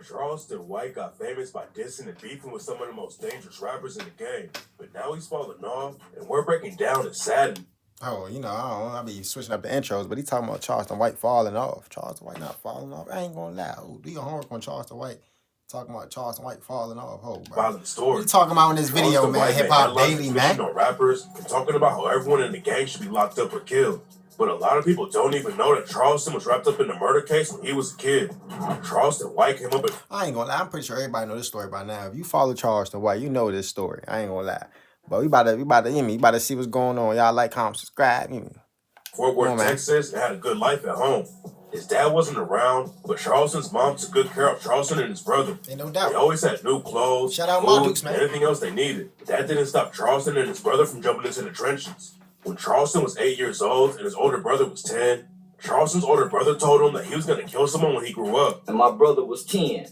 Charleston White got famous by dissing and beefing with some of the most dangerous rappers in the game, but now he's falling off, and we're breaking down his sadness. Oh, I don't know, I be switching up the intros, but he talking about Charleston White falling off. Charleston White not falling off. I ain't gonna lie. Oh, do your homework on Charleston White. Talking about Charleston White falling off. Oh, bro. Violent story. What you talking about in this video, Charleston man? White Hip Hop made headlines Daily, man. on rappers and talking about how everyone in the gang should be locked up or killed. But a lot of people don't even know that Charleston was wrapped up in the murder case when he was a kid. Charleston White came up with... I ain't gonna lie. I'm pretty sure everybody know this story by now. If you follow Charleston White, you know this story. I ain't gonna lie. But we about to see what's going on. Y'all like, comment, subscribe. Fort Worth, Texas, and had a good life at home. His dad wasn't around, but Charleston's mom took good care of Charleston and his brother. Ain't no doubt. They always had new clothes, shout out food, Dukes, man. and anything else they needed. That didn't stop Charleston and his brother from jumping into the trenches. When Charleston was 8 years old and his older brother was 10, Charleston's older brother told him that he was going to kill someone when he grew up. And my brother was 10,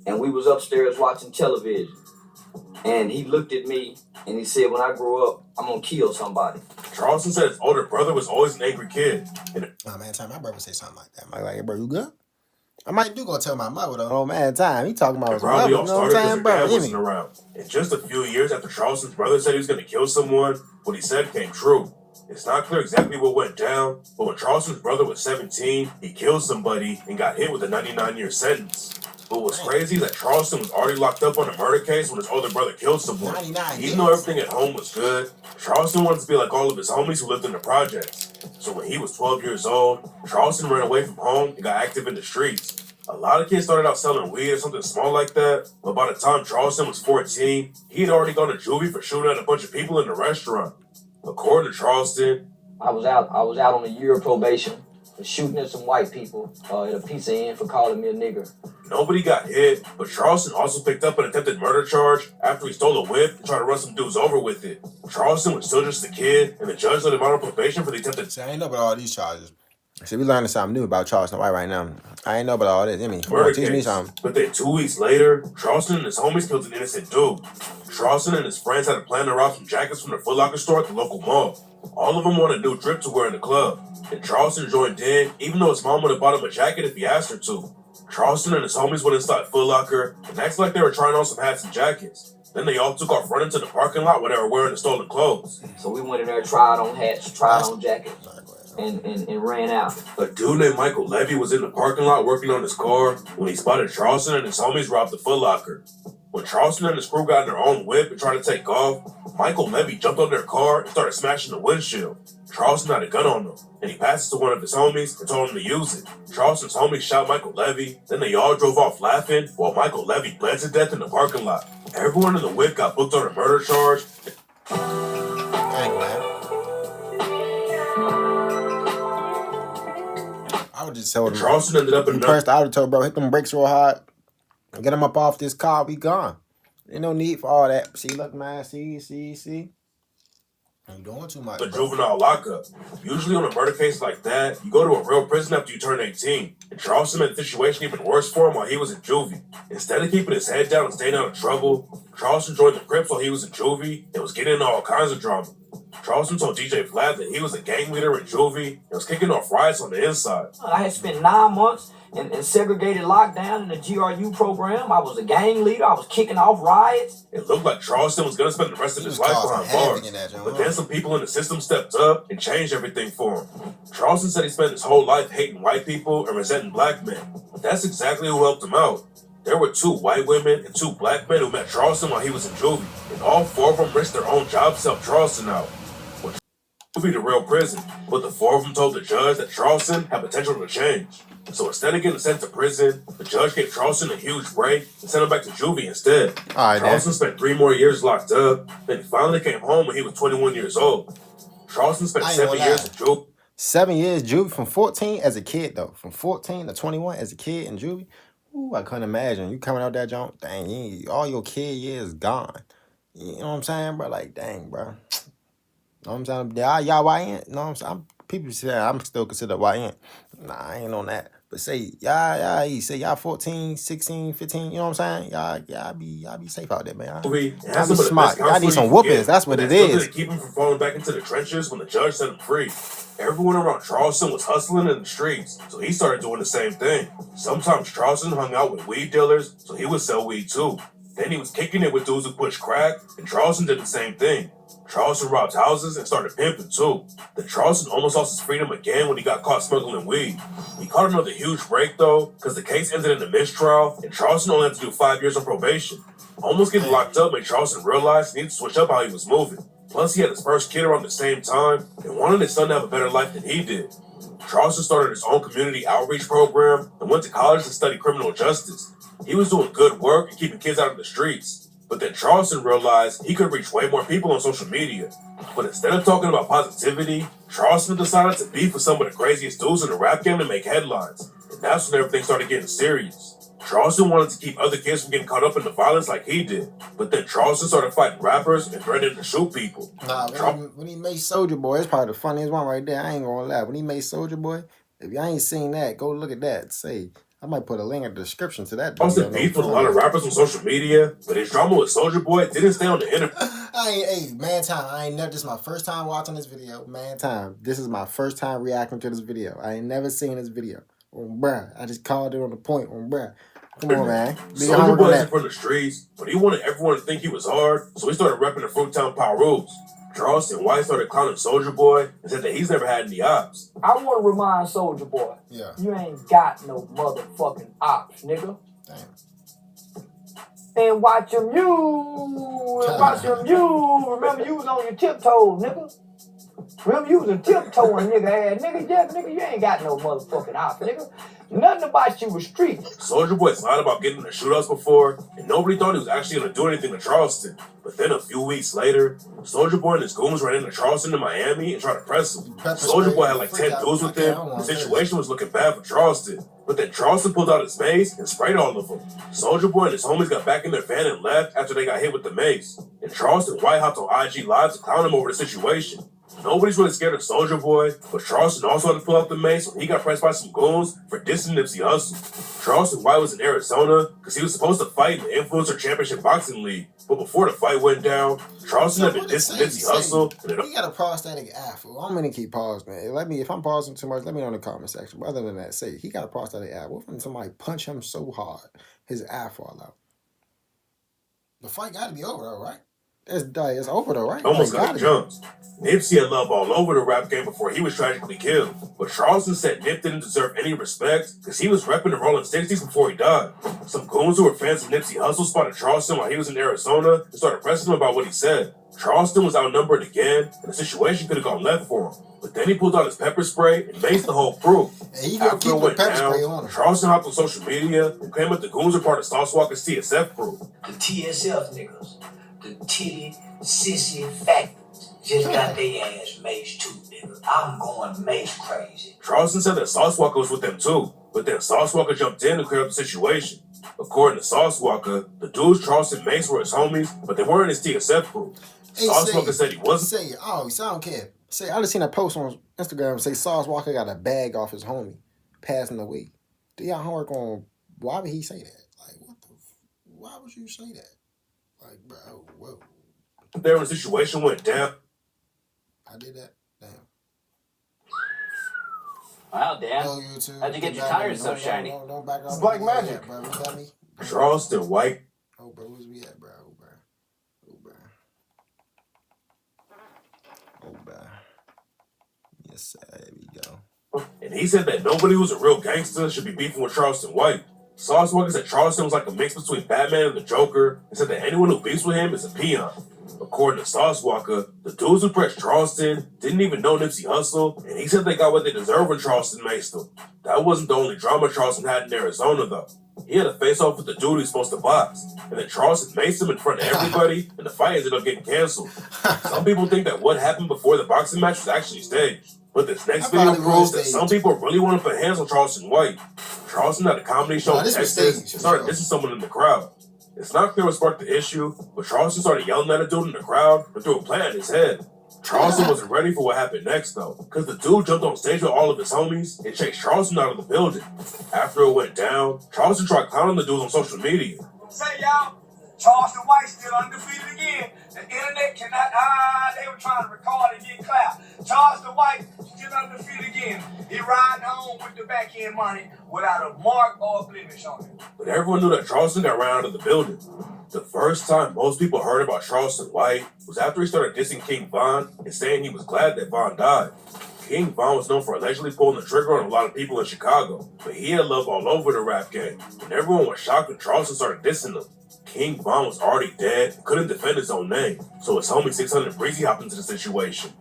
and we was upstairs watching television. And he looked at me and he said, when I grow up, I'm going to kill somebody. Charleston said his older brother was always an angry kid. Oh, man, time my brother say something like that. I'm like, hey, bro, you good? I might do go tell my mother, though. Oh, man, time. He talking about his probably mother. all started because his dad wasn't around. And just a few years after Charleston's brother said he was going to kill someone, what he said came true. It's not clear exactly what went down, but when Charleston's brother was 17, he killed somebody and got hit with a 99-year sentence. But what's crazy is that Charleston was already locked up on a murder case when his older brother killed someone. Even though everything at home was good, Charleston wanted to be like all of his homies who lived in the projects. So when he was 12 years old, Charleston ran away from home and got active in the streets. A lot of kids started out selling weed or something small like that, but by the time Charleston was 14, he had already gone to juvie for shooting at a bunch of people in the restaurant. According to Charleston, I was out on a year of probation for shooting at some white people at a pizza inn for calling me a nigger. Nobody got hit, but Charleston also picked up an attempted murder charge after he stole a whip and tried to run some dudes over with it. Charleston was still just a kid, and the judge let him out on probation for the attempted... See, I ain't know about all these charges. See, we learning something new about Charleston White right now. I ain't know about all this. Teach me something. But then 2 weeks later, Charleston and his homies killed an innocent dude. Charleston and his friends had a plan to rob some jackets from the Foot Locker store at the local mall. All of them wanted a new drip to wear in the club, and Charleston joined in, even though his mom would have bought him a jacket if he asked her to. Charleston and his homies went inside Foot Locker and acted like they were trying on some hats and jackets. Then they all took off running to the parking lot where they were wearing the stolen clothes. So we went in there, tried on hats, tried on jackets, and ran out. A dude named Michael Levy was in the parking lot working on his car when he spotted Charleston and his homies robbed the Foot Locker. When Charleston and his crew got in their own whip and tried to take off, Michael Levy jumped on their car and started smashing the windshield. Charleston had a gun on him, and he passed it to one of his homies and told him to use it. Charleston's homies shot Michael Levy, then they all drove off laughing while Michael Levy bled to death in the parking lot. Everyone in the whip got booked on a murder charge. I would just tell him. Charleston ended up in the first. I would tell bro, hit them brakes real hard. Get him up off this car. We gone. Ain't no need for all that. See, look, man. See. I'm doing too much. The juvenile lockup. Usually on a murder case like that, you go to a real prison after you turn 18. And Charleston made the situation even worse for him while he was in juvie. Instead of keeping his head down and staying out of trouble, Charleston joined the Crips while he was in juvie and was getting into all kinds of drama. Charleston told DJ Vlad that he was a gang leader in juvie and was kicking off riots on the inside. I had spent 9 months in segregated lockdown in the GRU program. I was a gang leader. I was kicking off riots. It looked like Charleston was going to spend the rest of his life behind bars. But then some people in the system stepped up and changed everything for him. Charleston said he spent his whole life hating white people and resenting black men. But that's exactly who helped him out. There were 2 white women and 2 black men who met Charleston while he was in juvie. And all 4 of them risked their own jobs to help Charleston out. Juvie to real prison, but the 4 of them told the judge that Charleston had potential to change. So instead of getting sent to prison, the judge gave Charleston a huge break and sent him back to juvie instead. Charleston spent 3 more years locked up, then he finally came home when he was 21 years old. Charleston spent 7 years in juvie. 7 years juvie from 14 as a kid, though. From 14 to 21 as a kid in juvie. Ooh, I couldn't imagine. You coming out that junk, dang, all your kid years gone. You know what I'm saying, bro? Like, dang, bro. You know what I'm saying? Y'all YN? You know what I'm saying? People say I'm still considered YN. Nah, I ain't on that. But say, y'all, say y'all 14, 16, 15, you know what I'm saying? Y'all be safe out there, man. Movie and Y'all had be some of the best smart. Y'all need counselors some you whoopings. get, That's but what that it still is. didn't keep him from falling back into the trenches when the judge set him free. Everyone around Charleston was hustling in the streets, so he started doing the same thing. Sometimes Charleston hung out with weed dealers, so he would sell weed too. Then he was kicking it with dudes who pushed crack, and Charleston did the same thing. Charleston robbed houses and started pimping too. Then Charleston almost lost his freedom again when he got caught smuggling weed. He caught another huge break though, because the case ended in a mistrial, and Charleston only had to do 5 years on probation. Almost getting locked up made Charleston realize he needed to switch up how he was moving. Plus, he had his first kid around the same time and wanted his son to have a better life than he did. Charleston started his own community outreach program and went to college to study criminal justice. He was doing good work and keeping kids out of the streets. But then Charleston realized he could reach way more people on social media. But instead of talking about positivity, Charleston decided to beef with some of the craziest dudes in the rap game to make headlines. And that's when everything started getting serious. Charleston wanted to keep other kids from getting caught up in the violence like he did. But then Charleston started fighting rappers and threatening to shoot people. Nah, when he made Soulja Boy, it's probably the funniest one right there. I ain't gonna lie. When he made Soulja Boy, if y'all ain't seen that, go look at that. Say, I might put a link in the description to that. Charleston beefed with a lot of rappers on social media, but his drama with Soulja Boy didn't stay on the internet. I ain't never, this is my first time watching this video. This is my first time reacting to this video. I ain't never seen this video. Bruh, I just called it on the point. Bruh. Come on, man. Soulja Boy isn't from the streets, but he wanted everyone to think he was hard, so he started repping the Fruittown Power Rules. Charleston White started clowning Soulja Boy and said that he's never had any ops. I want to remind Soulja Boy, you ain't got no motherfucking ops, nigga. Damn. And watch him you. Remember you was on your tiptoes, nigga. Remember you was a tiptoeing nigga ass nigga. Yeah, nigga, you ain't got no motherfucking ops, nigga. Nothing about you was street. Soulja Boy's lied about getting in the shootouts before, and nobody thought he was actually going to do anything to Charleston. But then a few weeks later, Soulja Boy and his goons ran into Charleston in Miami and tried to press him. Soulja Boy had like 10 dudes with him. The situation was looking bad for Charleston. But then Charleston pulled out his mace and sprayed all of them. Soulja Boy and his homies got back in their van and left after they got hit with the mace. And Charleston White hopped on IG Live to clown him over the situation. Nobody's really scared of Soulja Boy, but Charleston also had to pull out the mace when he got pressed by some goons for dissing Nipsey Hussle. Charleston White was in Arizona because he was supposed to fight in the Influencer Championship Boxing League, but before the fight went down, Charleston had been dissing Nipsey Hussle. He got a prosthetic eye. I'm gonna keep pausing, man. If I'm pausing too much, let me know in the comment section. But other than that, say he got a prosthetic eye. What if somebody punch him so hard his eye fall out? The fight got to be over, though, right? It's over though, right? Almost got jumped. Nipsey had love all over the rap game before he was tragically killed. But Charleston said Nip didn't deserve any respect because he was repping the Rolling 60s before he died. Some goons who were fans of Nipsey Hussle spotted Charleston while he was in Arizona and started pressing him about what he said. Charleston was outnumbered again, and the situation could have gone left for him. But then he pulled out his pepper spray and maced the whole crew. After it went down, Charleston hopped on social media and claimed that the goons were part of Sauce Walker's TSF crew. The TSF niggas, the titty, sissy, fat, just got their ass maced too, nigga. I'm going mace crazy. Charleston said that Sauce Walker was with them too, but then Sauce Walker jumped in to clear up the situation. According to Sauce Walker, the dudes Charleston maced were his homies, but they weren't his TSF crew. Sauce Walker said he wasn't. I don't care. I just seen a post on Instagram say Sauce Walker got a bag off his homie passing away. Do y'all homework on why would he say that? Like, why would you say that? Like, bro, whoa. There when the situation went down. I did that? Damn. Wow, Dan. Oh, YouTube. How'd you get your tires so shiny? Don't back up. It's black magic. Bro, you got me? Charleston White. Oh, bro, where's we at, bro? Yes, there we go. And he said that nobody who's a real gangster should be beefing with Charleston White. Sauce Walker said Charleston was like a mix between Batman and the Joker and said that anyone who beefs with him is a peon. According to Sauce Walker, the dudes who pressed Charleston didn't even know Nipsey Hussle, and he said they got what they deserved when Charleston maced them. That wasn't the only drama Charleston had in Arizona, though. He had a face-off with the dude he's supposed to box, and then Charleston maced him in front of everybody, and the fight ended up getting canceled. Some people think that what happened before the boxing match was actually staged. But this next video proves that some people really want to put hands on Charleston White. Charleston had a comedy show in Texas and started dissing someone in the crowd. It's not clear what sparked the issue, but Charleston started yelling at a dude in the crowd and threw a plant at his head. Charleston wasn't ready for what happened next, though, because the dude jumped on stage with all of his homies and chased Charleston out of the building. After it went down, Charleston tried clowning the dudes on social media. Say, y'all, Charleston White still undefeated again. The internet cannot, they were trying to record and get clout. Charleston White still undefeated again. He riding home with the backhand money without a mark or a blemish on it. But everyone knew that Charleston got ran out of the building. The first time most people heard about Charleston White was after he started dissing King Von and saying he was glad that Von died. King Von was known for allegedly pulling the trigger on a lot of people in Chicago, but he had love all over the rap game, and everyone was shocked when Charleston started dissing him. King Von was already dead and couldn't defend his own name, so his homie 600 Breezy hopped into the situation.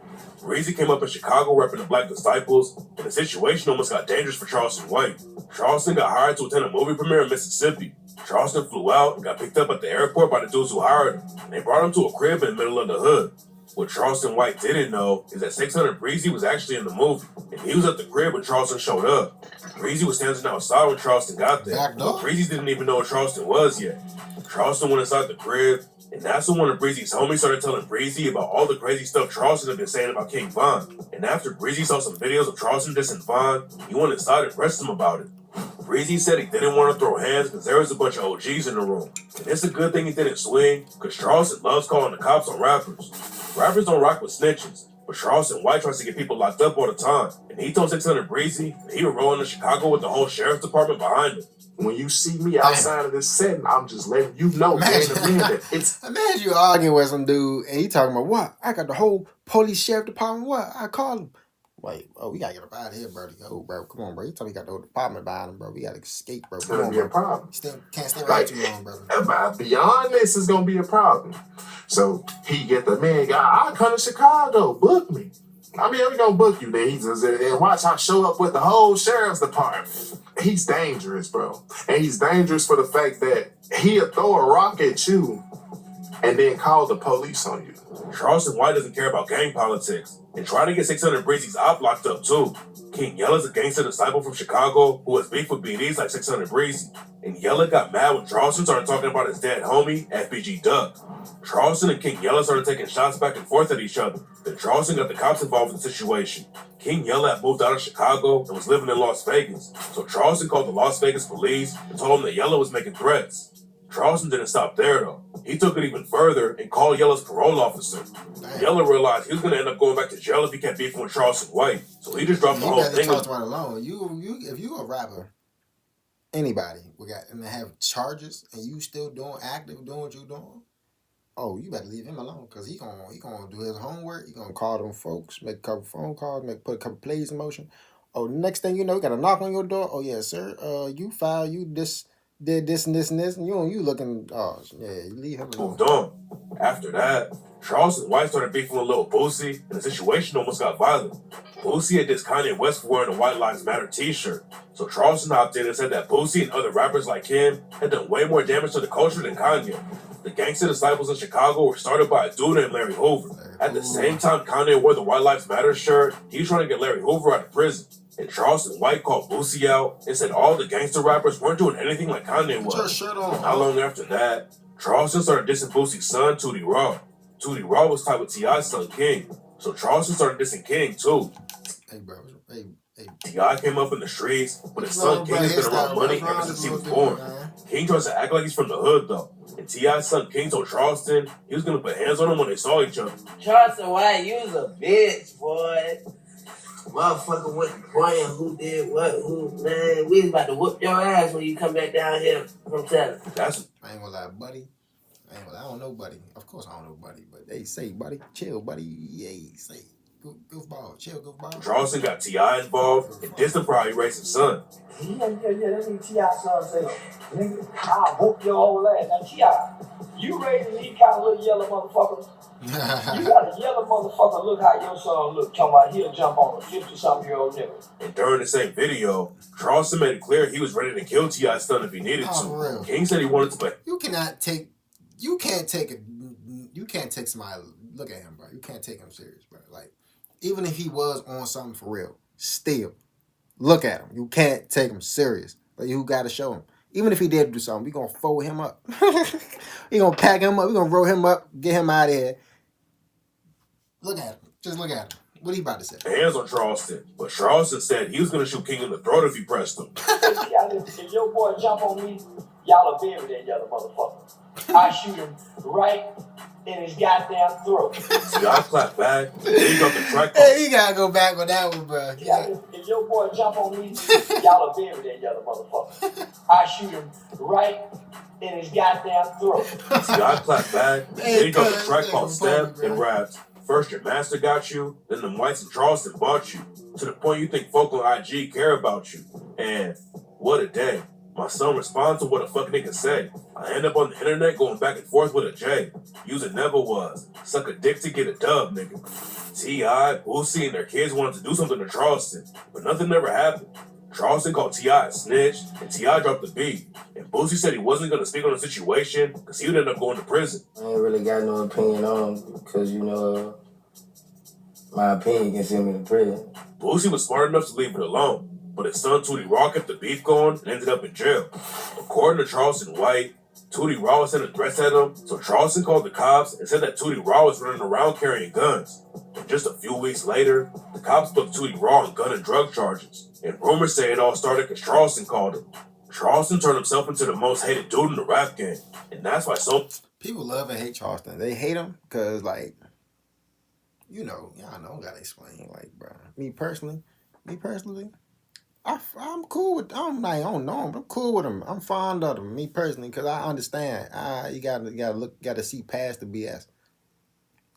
Breezy came up in Chicago repping the Black Disciples, and the situation almost got dangerous for Charleston White. Charleston got hired to attend a movie premiere in Mississippi. Charleston flew out and got picked up at the airport by the dudes who hired him, and they brought him to a crib in the middle of the hood. What Charleston White didn't know is that 600 Breezy was actually in the movie, and he was at the crib when Charleston showed up. Breezy was standing outside when Charleston got there, but Breezy didn't even know what Charleston was yet. Charleston went inside the crib, and that's when one of Breezy's homies started telling Breezy about all the crazy stuff Charleston had been saying about King Von. And after Breezy saw some videos of Charleston dissing Von, he went inside and pressed him about it. Breezy said he didn't want to throw hands because there was a bunch of OGs in the room. And it's a good thing he didn't swing, because Charleston loves calling the cops on rappers. Rappers don't rock with snitches, but Charleston White tries to get people locked up all the time. And he told 600 Breezy that he would roll into Chicago with the whole sheriff's department behind him. When you see me outside of this setting, I'm just letting you know, man, that it's... Imagine you arguing with some dude and he talking about, what? I got the whole police sheriff department, what? I called him. Wait, we gotta get up out of here, bro. Oh, bro, come on, bro. You told me you got the whole department behind him, bro. We gotta escape, bro. It's gonna be a problem. Can't stay right too long, brother. Beyond this is gonna be a problem. So he get the man, I'll come to Chicago, book me. I mean, we gonna book you then. And watch how I show up with the whole sheriff's department. He's dangerous, bro. And he's dangerous for the fact that he'll throw a rock at you and then call the police on you. Charleston White doesn't care about gang politics and try to get 600 Breezy's op locked up too. King Yella's a gangster disciple from Chicago who has beef with BDs like 600 Breezy. And Yella got mad when Charleston started talking about his dead homie, FBG Duck. Charleston and King Yella started taking shots back and forth at each other. Then Charleston got the cops involved in the situation. King Yella had moved out of Chicago and was living in Las Vegas. So Charleston called the Las Vegas police and told them that Yella was making threats. Charleston didn't stop there though. He took it even further and called Yella's parole officer. Yella realized he was going to end up going back to jail if he kept beefing with Charleston White. So he just dropped the whole thing. Talk about it alone. If you a rapper, anybody and have charges and you still doing what you doing, oh, you better leave him alone, because he gonna do his homework. He gonna call them folks, make a couple phone calls, put a couple plays in motion. Oh, next thing you know, you got a knock on your door. Oh yeah, sir. You did this and this and this, and you looking. Oh yeah, you leave him alone. Moved on. After that, Charleston White started beefing with Lil Boosie, and the situation almost got violent. Boosie had dissed Kanye West for wearing a White Lives Matter t-shirt. So Charleston hopped in and said that Boosie and other rappers like him had done way more damage to the culture than Kanye. The gangster disciples in Chicago were started by a dude named Larry Hoover. At the same time Kanye wore the White Lives Matter shirt, he was trying to get Larry Hoover out of prison. And Charleston White called Boosie out and said all the gangster rappers weren't doing anything like Kanye was. Put your shirt on. Not long after that, Charleston started dissing Boosie's son, Tootie Raw. Tootie Raw was tied with T.I.'s son, King. So Charleston started dissing King, too. Hey, bro. Hey. T.I. came up in the streets, but his son King has been around money ever since he was born. King tries to act like he's from the hood, though. And T.I.'s son King told Charleston he was going to put hands on him when they saw each other. Charleston White, you was a bitch, boy. Motherfucker went praying who did what, man. We was about to whoop your ass when you come back down here from Texas. I ain't gonna lie, buddy. I don't know, buddy. Of course I don't know, buddy. But they say, buddy, chill, buddy. Yeah, say, goofball, chill, goofball. Charleston got T.I. involved and dissed him for how he raised his son. Yeah, that nigga T.I. son say, nigga, I'll whoop your whole ass. Now, T.I., you raising these kind of little yellow motherfuckers. You got a yellow motherfucker, look how your son look, talking about he'll jump on a 50-something-year-old nigga. And during the same video, Charleston made it clear he was ready to kill T.I.'s son if he needed to. King said he wanted to play. You can't take somebody, look at him, bro. You can't take him serious, bro. Like, even if he was on something for real, still, look at him. You can't take him serious. But you got to show him. Even if he did do something, we going to fold him up. We going to pack him up. We going to roll him up, get him out of here. Look at him. Just look at him. What he about to say? hands on Charleston, but Charleston said he was going to shoot King in the throat if he pressed him. If your boy jump on me, y'all are buried that other motherfucker. I shoot him right in his goddamn throat. T.I. clapped back, then he got the track off. Hey, you gotta go back on that one, bro. If your boy jump on me, y'all are buried that other motherfucker. I shoot him right in his goddamn throat. T.I. clapped back, then he got the track called Step and rapped. First your master got you, then the whites in Charleston bought you. To the point you think folk on IG care about you. And what a day. My son responds to what a fuck nigga say. I end up on the internet going back and forth with a J. User never was. Suck a dick to get a dub, nigga. T.I., Boosie, and their kids wanted to do something to Charleston, but nothing ever happened. Charleston called T.I. a snitch, and T.I. dropped the beat. And Boosie said he wasn't going to speak on the situation because he would end up going to prison. I ain't really got no opinion on him because, you know, my opinion can send me to prison. Boosie was smart enough to leave it alone, but his son Tootie Raw kept the beef going and ended up in jail. According to Charleston White, Tootie Raw was sending threats at him, so Charleston called the cops and said that Tootie Raw was running around carrying guns. And just a few weeks later, the cops booked Tootie Raw on gun and drug charges. And rumors say it all started because Charleston called him. Charleston turned himself into the most hated dude in the rap game, and that's why so people love and hate Charleston. They hate him because, like, you know, y'all know, I gotta explain. Like, bro, me personally, I'm cool with. I'm like, I don't know him, but I'm cool with him. I'm fond of him, me personally, because I understand. You gotta see past the BS.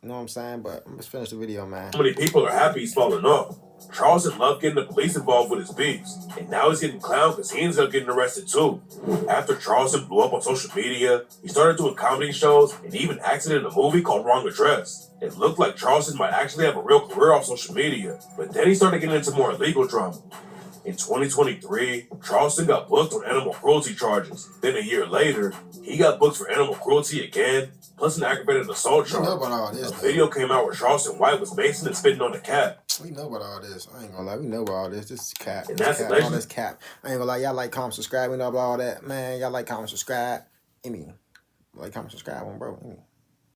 You know what I'm saying? But let's finish the video, man. many people are happy he's falling off. Charleston loved getting the police involved with his beefs, and now he's getting clowned because he ends up getting arrested too. After Charleston blew up on social media, he started doing comedy shows and even acted in a movie called Wrong Address. It looked like Charleston might actually have a real career off social media, but then he started getting into more illegal drama. In 2023, Charleston got booked on animal cruelty charges. Then a year later, he got booked for animal cruelty again, plus an aggravated assault charge. We know about all this, A video came out where Charleston White was macing and spitting on the cat. We know about all this. I ain't gonna lie. We know about all this. This is cap. And This that's cap. alleged. All this cap. I ain't gonna lie. Y'all like, comment, subscribe. We know about all that. Man, y'all like, comment, subscribe. Like, comment, subscribe on bro.